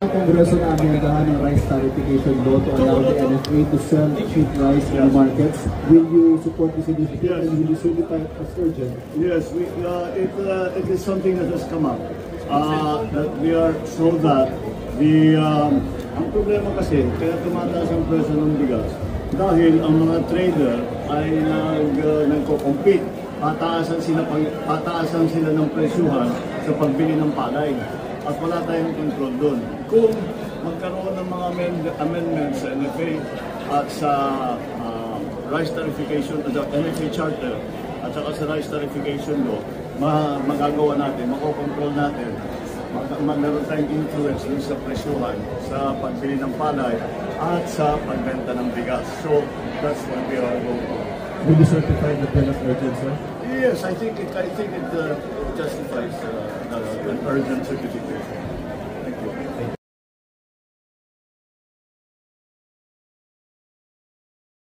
Kongreso na amyandahan ng rice tariffication law to allow the NFA to sell cheap rice in the markets. Will you support this initiative and will you certify it as urgent? Yes, it is something that has come up. That we are so that ang problema kasi, kaya tumataas ang presyo ng bigas dahil ang mga trader ay nagko-compete. Pataasan sila ng presyuhan sa pagbili ng palay. At wala tayong control doon. Kung magkaroon ng mga amendments sa NFA at sa rice tariffication, at sa NFA Charter, at saka sa rice tariffication law, magagawa natin, makokontrol natin, magkaroon tayong influence dun sa presyuhan, sa pagbili ng palay, at sa pagbenta ng bigas. So, that's what we are going to. Will you certify the bill of urgency, sir? Yes, I think it justifies an urgent certification.